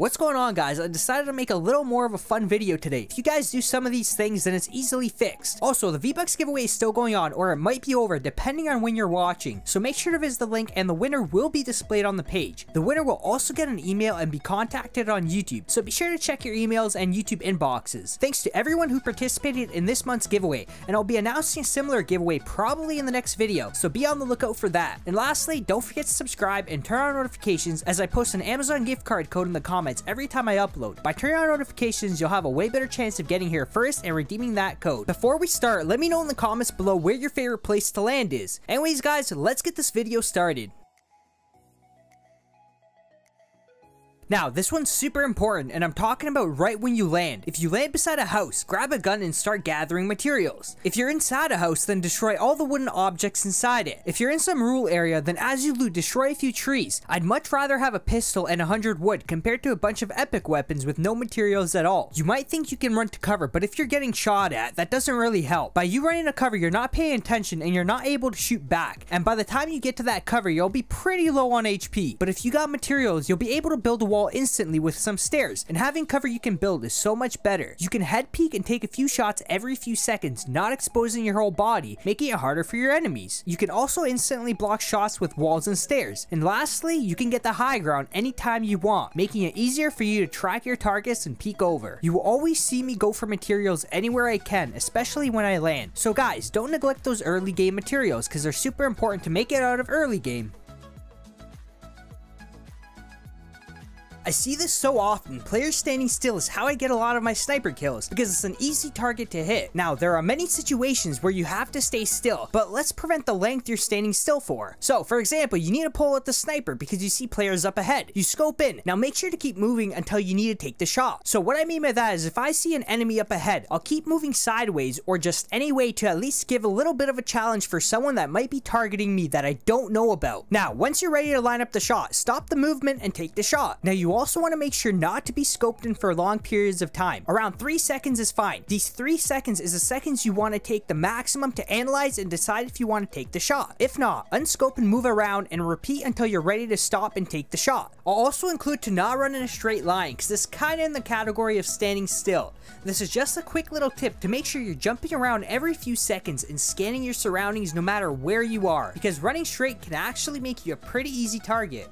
What's going on, guys? I decided to make a little more of a fun video today. If you guys do some of these things, then it's easily fixed. Also, the V-Bucks giveaway is still going on, or it might be over depending on when you're watching. So make sure to visit the link and the winner will be displayed on the page. The winner will also get an email and be contacted on YouTube. So be sure to check your emails and YouTube inboxes. Thanks to everyone who participated in this month's giveaway, and I'll be announcing a similar giveaway probably in the next video. So be on the lookout for that. And lastly, don't forget to subscribe and turn on notifications as I post an Amazon gift card code in the comments every time I upload. By turning on notifications, you'll have a way better chance of getting here first and redeeming that code. Before we start, let me know in the comments below where your favorite place to land is. Anyways, guys, let's get this video started. Now, this one's super important, and I'm talking about right when you land. If you land beside a house, grab a gun and start gathering materials. If you're inside a house, then destroy all the wooden objects inside it. If you're in some rural area, then as you loot, destroy a few trees. I'd much rather have a pistol and 100 wood compared to a bunch of epic weapons with no materials at all. You might think you can run to cover, but if you're getting shot at, that doesn't really help. By you running to cover, you're not paying attention and you're not able to shoot back. And by the time you get to that cover, you'll be pretty low on HP. But if you got materials, you'll be able to build a wall instantly with some stairs, and having cover you can build is so much better. You can head peek and take a few shots every few seconds, not exposing your whole body, making it harder for your enemies. You can also instantly block shots with walls and stairs. And lastly, you can get the high ground anytime you want, making it easier for you to track your targets and peek over. You will always see me go for materials anywhere I can, especially when I land. So guys, don't neglect those early game materials because they're super important to make it out of early game. I see this so often. Players standing still is how I get a lot of my sniper kills because it's an easy target to hit. Now, there are many situations where you have to stay still, but let's prevent the length you're standing still for. So, for example, you need to pull out the sniper because you see players up ahead. You scope in. Now, make sure to keep moving until you need to take the shot. So, what I mean by that is if I see an enemy up ahead, I'll keep moving sideways or just any way to at least give a little bit of a challenge for someone that might be targeting me that I don't know about. Now, once you're ready to line up the shot, stop the movement and take the shot. Now, you also want to make sure not to be scoped in for long periods of time. Around 3 seconds is fine. These 3 seconds is the seconds you want to take the maximum to analyze and decide if you want to take the shot. If not, unscope and move around and repeat until you're ready to stop and take the shot. I'll also include to not run in a straight line because this is kind of in the category of standing still. This is just a quick little tip to make sure you're jumping around every few seconds and scanning your surroundings no matter where you are, because running straight can actually make you a pretty easy target.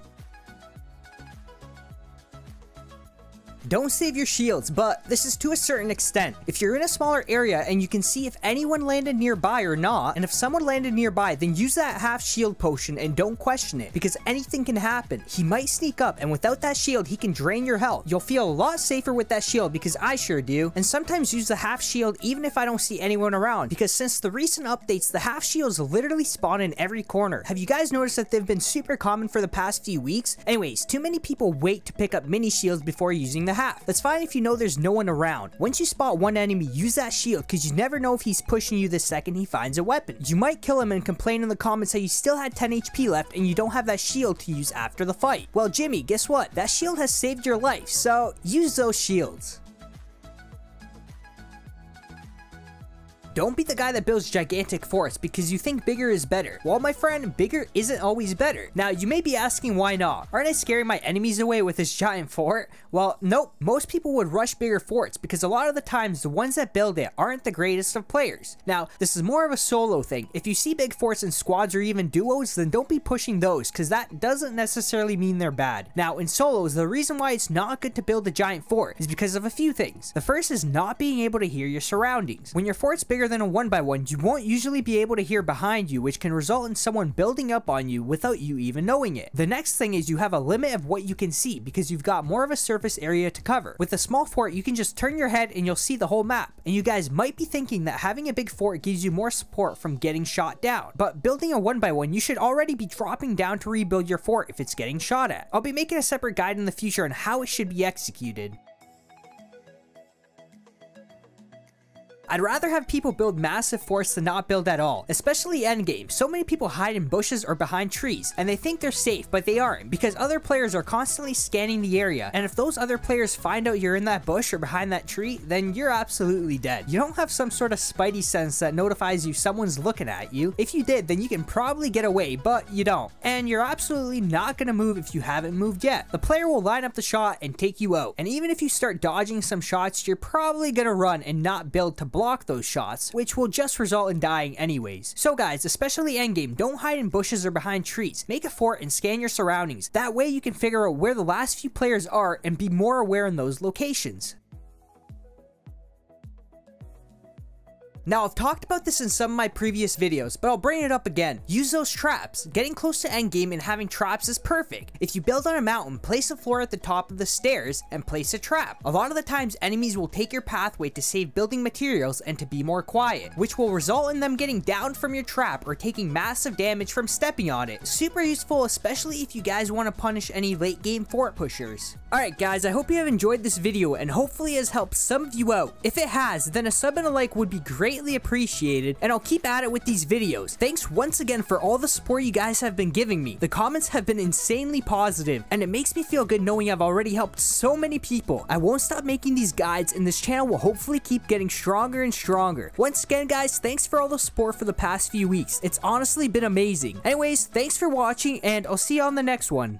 Don't save your shields, but this is to a certain extent. If you're in a smaller area and you can see if anyone landed nearby or not, and if someone landed nearby, then use that half shield potion and don't question it, because anything can happen. He might sneak up, and without that shield, he can drain your health. You'll feel a lot safer with that shield, because I sure do, and sometimes use the half shield even if I don't see anyone around, because since the recent updates, the half shields literally spawn in every corner. Have you guys noticed that they've been super common for the past few weeks? Anyways, too many people wait to pick up mini shields before using the half. That's fine if you know there's no one around. Once you spot one enemy, use that shield because you never know if he's pushing you the second he finds a weapon. You might kill him and complain in the comments that you still had 10 HP left and you don't have that shield to use after the fight. Well, Jimmy, guess what? That shield has saved your life, so use those shields. Don't be the guy that builds gigantic forts because you think bigger is better. Well, my friend, bigger isn't always better. Now, you may be asking why not? Aren't I scaring my enemies away with this giant fort? Well, nope. Most people would rush bigger forts because a lot of the times the ones that build it aren't the greatest of players. Now, this is more of a solo thing. If you see big forts in squads or even duos, then don't be pushing those because that doesn't necessarily mean they're bad. Now, in solos, the reason why it's not good to build a giant fort is because of a few things. The first is not being able to hear your surroundings. When your fort's bigger than a 1x1, you won't usually be able to hear behind you, which can result in someone building up on you without you even knowing it. The next thing is you have a limit of what you can see because you've got more of a surface area to cover. With a small fort, you can just turn your head and you'll see the whole map. And you guys might be thinking that having a big fort gives you more support from getting shot down. But building a 1x1, you should already be dropping down to rebuild your fort if it's getting shot at. I'll be making a separate guide in the future on how it should be executed. I'd rather have people build massive forts than not build at all, especially endgame. So many people hide in bushes or behind trees, and they think they're safe, but they aren't, because other players are constantly scanning the area, and if those other players find out you're in that bush or behind that tree, then you're absolutely dead. You don't have some sort of spidey sense that notifies you someone's looking at you. If you did, then you can probably get away, but you don't. And you're absolutely not gonna move if you haven't moved yet. The player will line up the shot and take you out, and even if you start dodging some shots, you're probably gonna run and not build to block those shots, which will just result in dying anyways. So guys, especially endgame, don't hide in bushes or behind trees. Make a fort and scan your surroundings. That way you can figure out where the last few players are and be more aware in those locations. Now, I've talked about this in some of my previous videos, but I'll bring it up again. Use those traps. Getting close to endgame and having traps is perfect. If you build on a mountain, place a floor at the top of the stairs and place a trap. A lot of the times, enemies will take your pathway to save building materials and to be more quiet, which will result in them getting down from your trap or taking massive damage from stepping on it. Super useful, especially if you guys want to punish any late game fort pushers. Alright guys, I hope you have enjoyed this video and hopefully it has helped some of you out. If it has, then a sub and a like would be greatly appreciated, and I'll keep at it with these videos. Thanks once again for all the support you guys have been giving me. The comments have been insanely positive, and it makes me feel good knowing I've already helped so many people. I won't stop making these guides, and this channel will hopefully keep getting stronger and stronger. Once again guys, thanks for all the support for the past few weeks. It's honestly been amazing. Anyways, thanks for watching, and I'll see you on the next one.